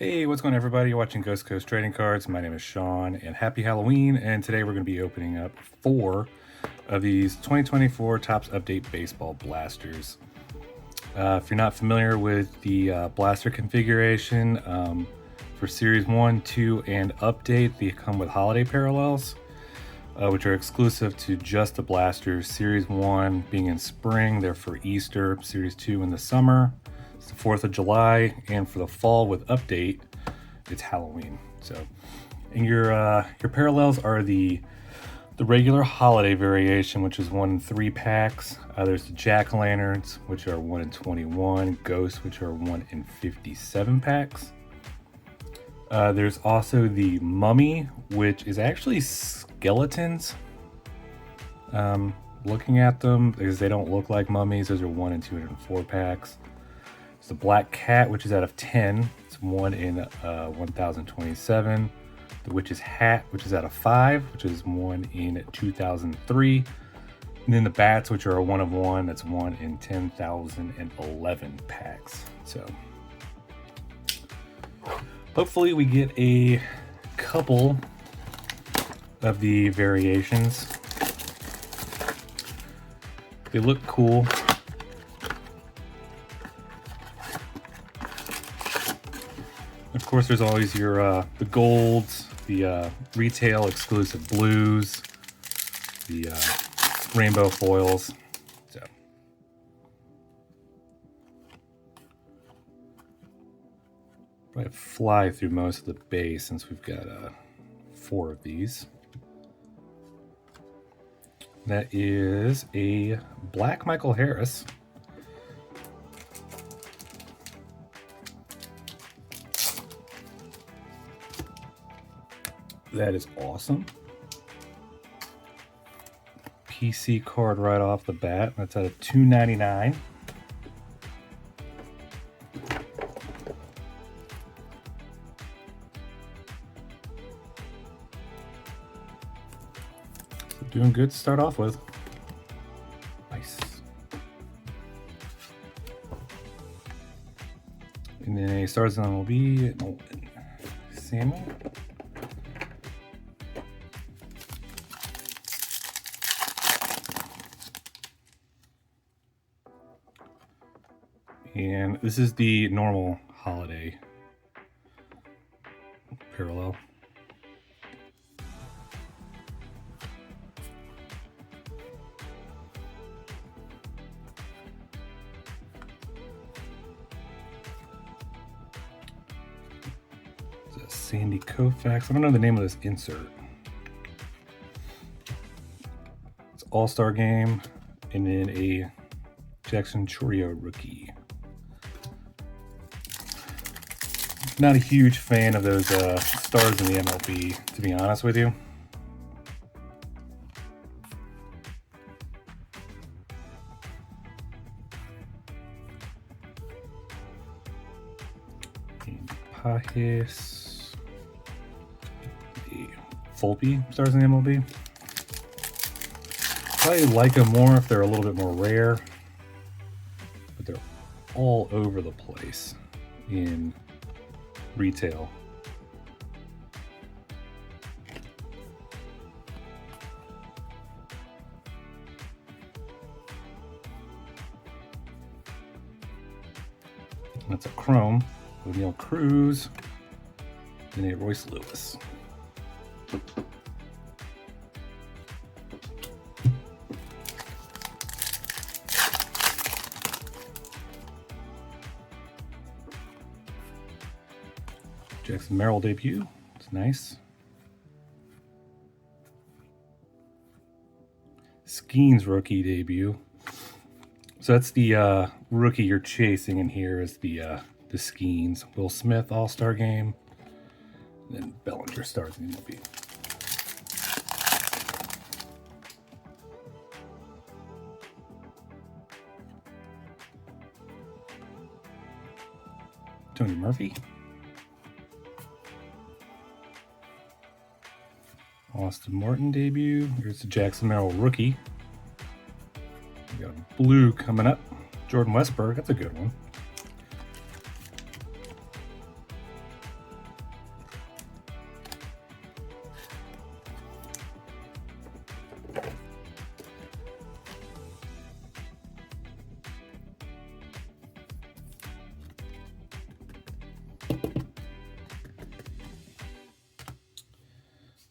Hey, what's going on, everybody? You're watching Ghost Coast Trading Cards. My name is Sean, and happy Halloween. And today we're going to be opening up 4 of these 2024 Topps Update Baseball Blasters. If you're not familiar with the blaster configuration, for Series 1, 2, and Update, they come with holiday parallels, which are exclusive to just the blasters. Series 1 being in spring, they're for Easter. Series 2 in the summer. It's the 4th of July, and for the fall with Update, it's Halloween. So, and your parallels are the regular holiday variation, which is 1 in 3 packs. There's the jack-o'-lanterns, which are 1 in 21, ghosts, which are 1 in 57 packs. There's also the mummy, which is actually skeletons. Looking at them, because they don't look like mummies, those are 1 in 204 packs. It's the Black Cat, which is out of 10. It's 1 in 1027. The Witch's Hat, which is out of 5, which is 1 in 2003. And then the Bats, which are a 1 of 1. That's 1 in 10,011 packs. So hopefully we get a couple of the variations. They look cool. Of course, there's always your the golds, the retail exclusive blues, the rainbow foils. So probably fly through most of the base since we've got 4 of these. That is a black Michael Harris. That is awesome. PC card right off the bat. That's at a $2.99. So doing good to start off with. Nice. And then a Stars on will be Samuel. And this is the normal holiday parallel. It's a Sandy Koufax. I don't know the name of this insert. It's All-Star Game, and then a Jackson Chourio rookie. Not a huge fan of those stars in the MLB, to be honest with you. Pahis, the Volpe stars in the MLB. Probably like them more if they're a little bit more rare, but they're all over the place in retail. That's a chrome with Neil Cruz and a Royce Lewis. Jackson Merrill debut. It's nice. Skeens rookie debut. So that's the rookie you're chasing, and here is the Skeens. Will Smith All-Star Game. And then Bellinger stars in the MLB. Tony Murphy. Austin Martin debut. Here's the Jackson Merrill rookie. We got a blue coming up. Jordan Westburg, that's a good one.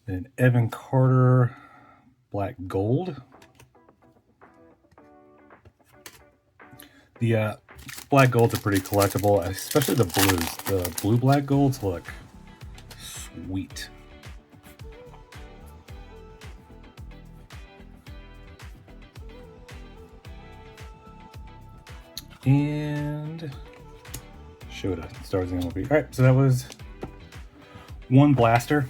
Then Evan Carter, black gold. The black golds are pretty collectible, especially the blues. The blue black golds look sweet. And Shota stars in MLB. All right, so that was one blaster.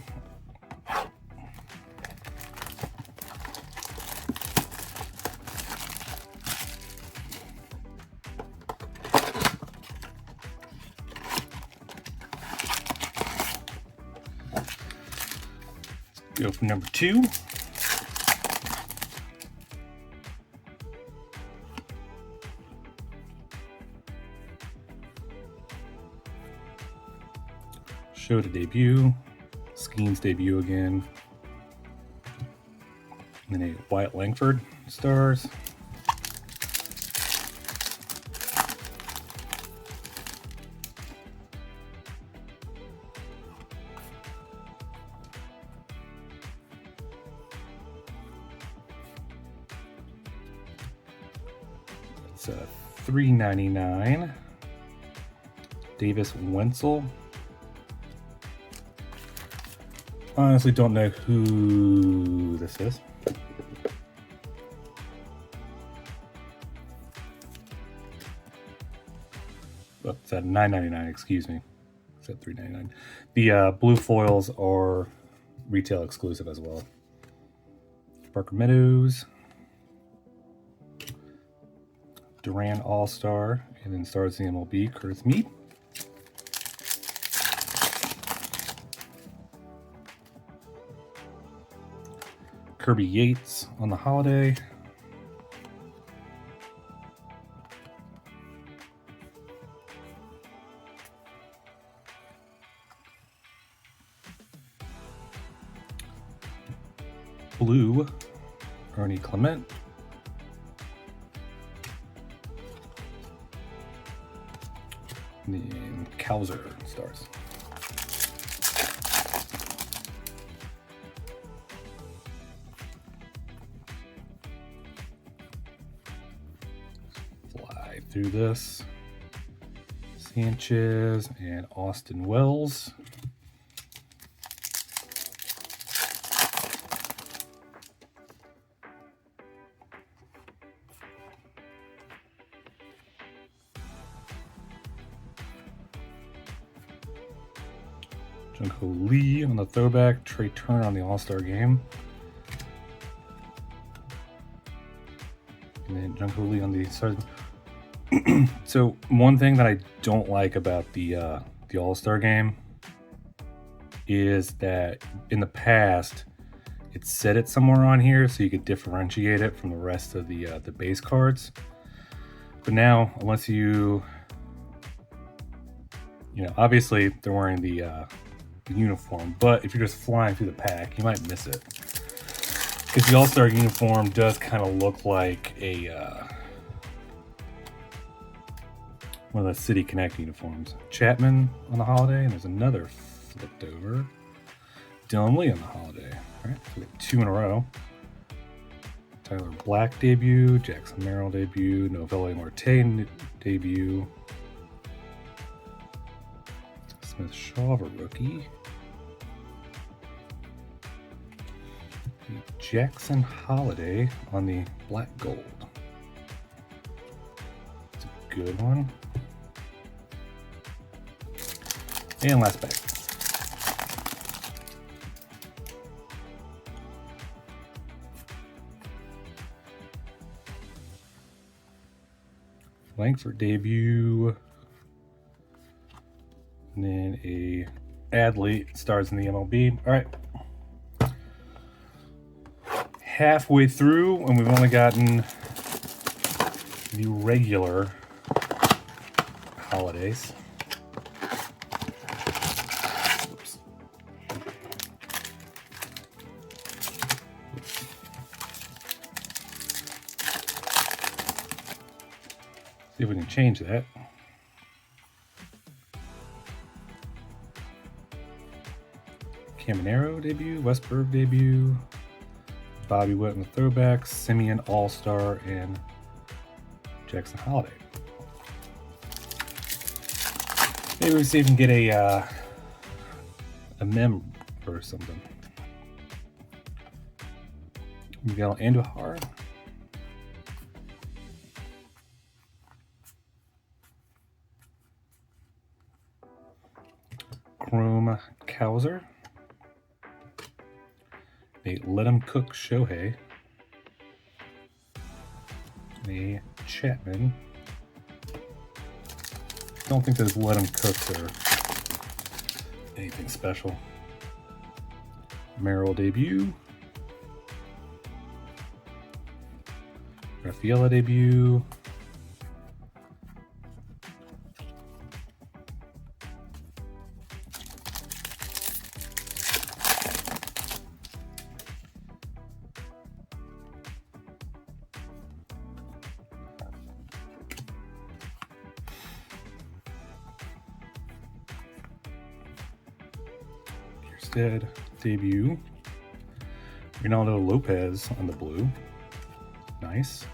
Go for number 2. Shota debut, Skeens debut again, and then a Wyatt Langford stars. It's a $3.99. Davis Wenzel. Honestly, don't know who this is. Oh, it's at $9.99. Excuse me. It's at $3.99. The blue foils are retail exclusive as well. Parker Meadows, Duran All-Star, and then stars the MLB, Curtis Mead. Kirby Yates on the holiday. Blue, Ernie Clement. And then Kowser stars. Fly through this. Sanchez and Austin Wells. Junko Lee on the throwback, Trey Turner on the All-Star game. And then Junko Lee on the stars. So one thing that I don't like about the All-Star game is that in the past it said it somewhere on here so you could differentiate it from the rest of the base cards. But now, unless you know, obviously they're wearing the uniform, but if you're just flying through the pack, you might miss it. Because the All-Star uniform does kind of look like a one of the City Connect uniforms. Chapman on the holiday, and there's another flipped over. Dylan Lee on the holiday. All right, so we got 2 in a row. Tyler Black debut, Jackson Merrill debut, Novelli Marte debut. Smith Shaw, a rookie. Jackson Holiday on the black gold. It's a good one. And last bag. Langford debut. And then a Adley stars in the MLB. All right. Halfway through, and we've only gotten the regular holidays. Oops. See if we can change that. Caminero debut, Westberg debut, Bobby Witt in the throwbacks, Simeon All-Star, and Jackson Holiday. Maybe we see if we can get a mem or something. Miguel Andujar. Chrome Cowser. A Let 'Em Cook Shohei. A Chapman. Don't think those Let 'Em Cooks are anything special. Merrill debut. Rafaela debut. Kierstead debut. Ronaldo Lopez on the blue. Nice.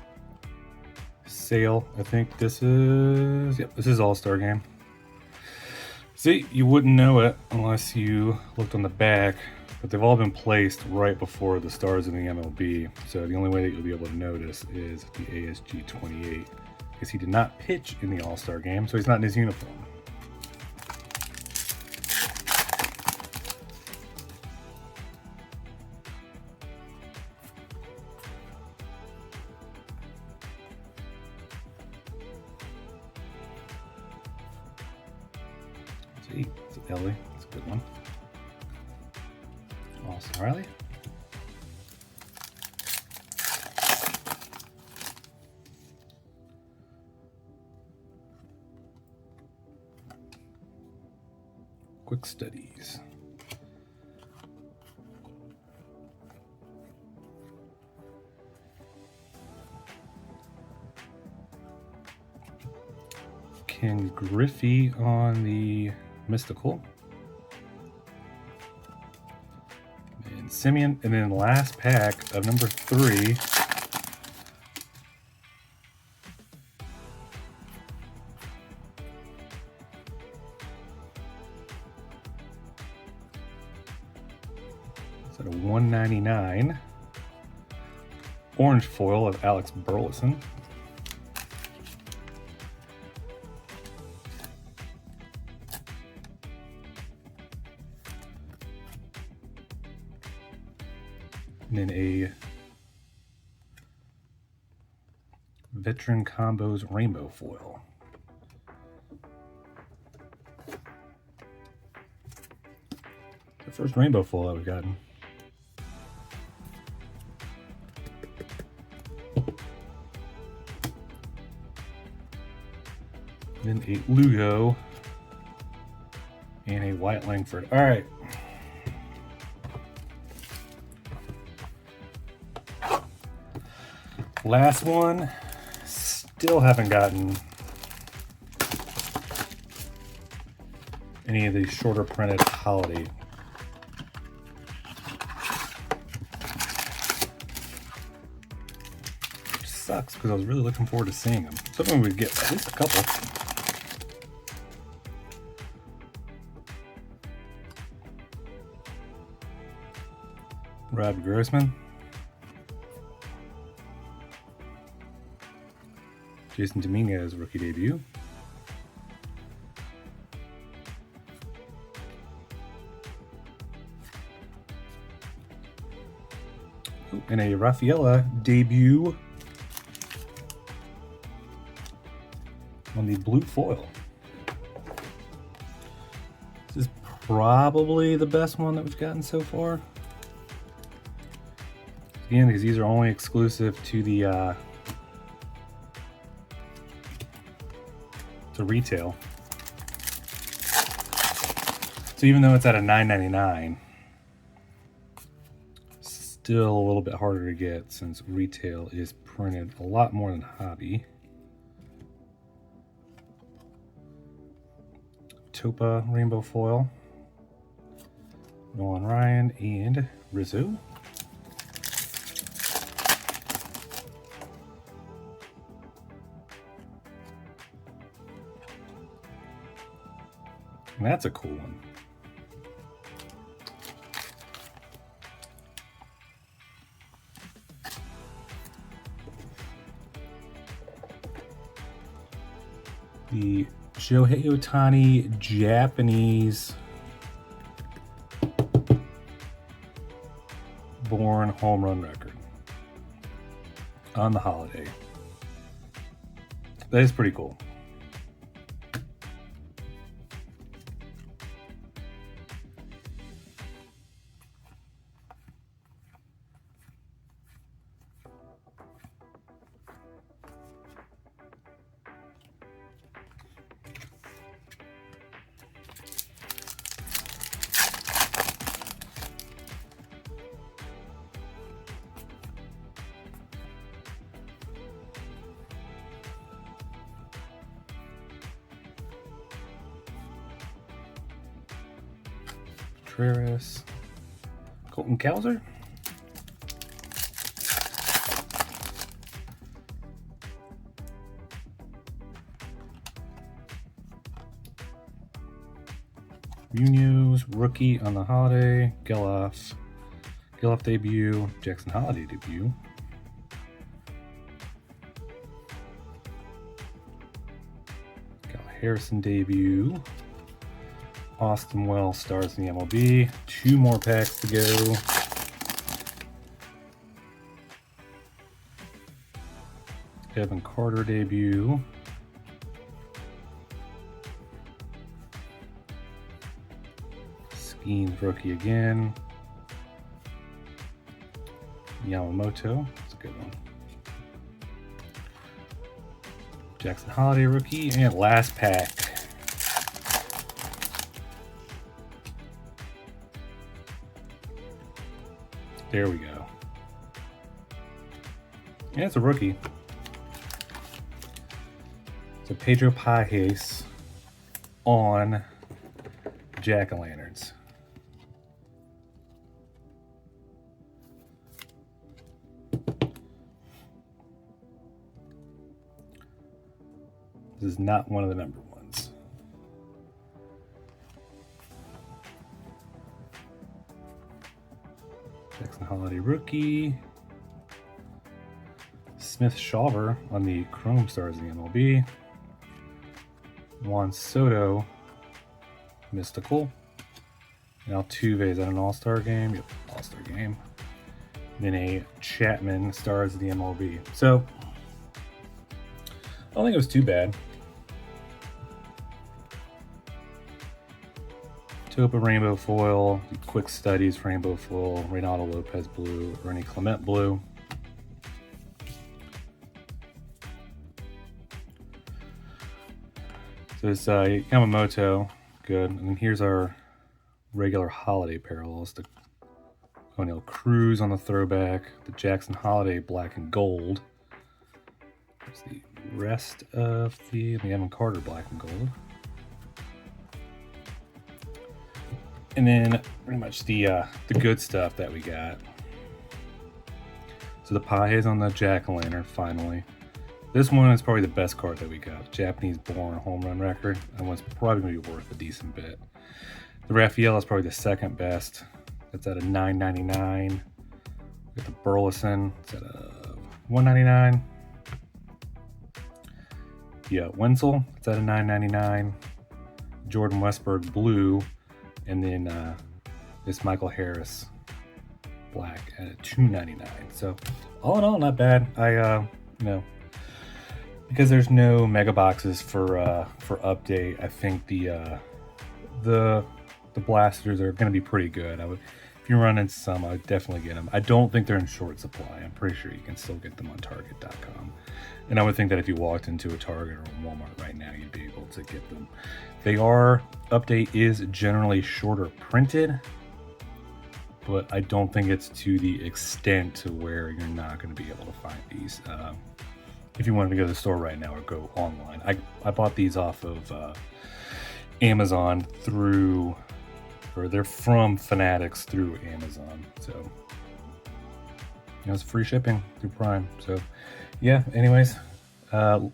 Sale, I think this is, yep, this is All-Star Game. See, you wouldn't know it unless you looked on the back, but they've all been placed right before the stars in the MLB. So the only way that you'll be able to notice is the ASG 28, because he did not pitch in the All-Star Game, so he's not in his uniform. See, it's Ellie. It's a good one. Austin Riley. Quick Studies. Ken Griffey on the Mystical. And Simeon, and then last pack of number 3. It's at a 199. Orange foil of Alex Burleson. And then a Veteran Combos Rainbow Foil. The first rainbow foil that we've gotten. Then a Lugo and a Wyatt Langford. All right. Last one, still haven't gotten any of these shorter printed holiday. Which sucks because I was really looking forward to seeing them. So hoping we'd get at least a couple. Rob Grossman. Jason Dominguez rookie debut. Ooh, and a Rafaela debut on the blue foil. This is probably the best one that we've gotten so far. Again, because these are only exclusive to the retail. So even though it's at a $9.99, still a little bit harder to get since retail is printed a lot more than hobby. Topa rainbow foil. Nolan Ryan and Rizzo. And that's a cool one. The Shohei Ohtani Japanese born home run record on the holiday. That is pretty cool. Contreras, Colton Cowser, Munoz, rookie on the holiday, Geloff debut, Jackson Holiday debut. Cal Harrison debut. Austin Wells stars in the MLB. 2 more packs to go. Evan Carter debut. Skeens rookie again. Yamamoto, that's a good one. Jackson Holiday rookie, and last pack. There we go. Yeah, it's a rookie. So Pedro Pages on Jack-o'-lanterns. This is not one of the number ones. Jackson Holiday rookie. Smith Shawver on the Chrome Stars in the MLB. Juan Soto, mystical. Now Altuve, is that an All-Star game? Yep, All-Star game. Then a Chapman Stars in the MLB. So I don't think it was too bad. Topa Rainbow Foil, Quick Studies Rainbow Foil, Reynaldo Lopez Blue, Ernie Clement Blue. So it's Yamamoto, good. And then here's our regular holiday parallels. The O'Neill Cruz on the throwback, the Jackson Holiday black and gold. There's the rest of the Evan Carter black and gold. And then pretty much the good stuff that we got. So the Pages on the Jack-o'-lantern finally. This one is probably the best card that we got. Japanese born home run record. That one's probably going to be worth a decent bit. The Raphael is probably the second best. That's at a $9.99. We got the Burleson. It's at a $1.99. Yeah, Wenzel. It's at a $9.99. Jordan Westburg blue. And then this Michael Harris black at a $2.99. So all in all, not bad. Because there's no mega boxes for update, I think the blasters are going to be pretty good. If you run into some, I would definitely get them. I don't think they're in short supply. I'm pretty sure you can still get them on Target.com. And I would think that if you walked into a Target or a Walmart right now, you'd be able to get them. Update is generally shorter printed, but I don't think it's to the extent to where you're not going to be able to find these. If you wanted to go to the store right now or go online. I bought these off of Amazon through they're from Fanatics through Amazon. So it's free shipping through Prime. So yeah, anyways,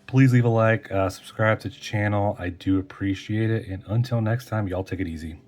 please leave a like, subscribe to the channel. I do appreciate it. And until next time, y'all take it easy.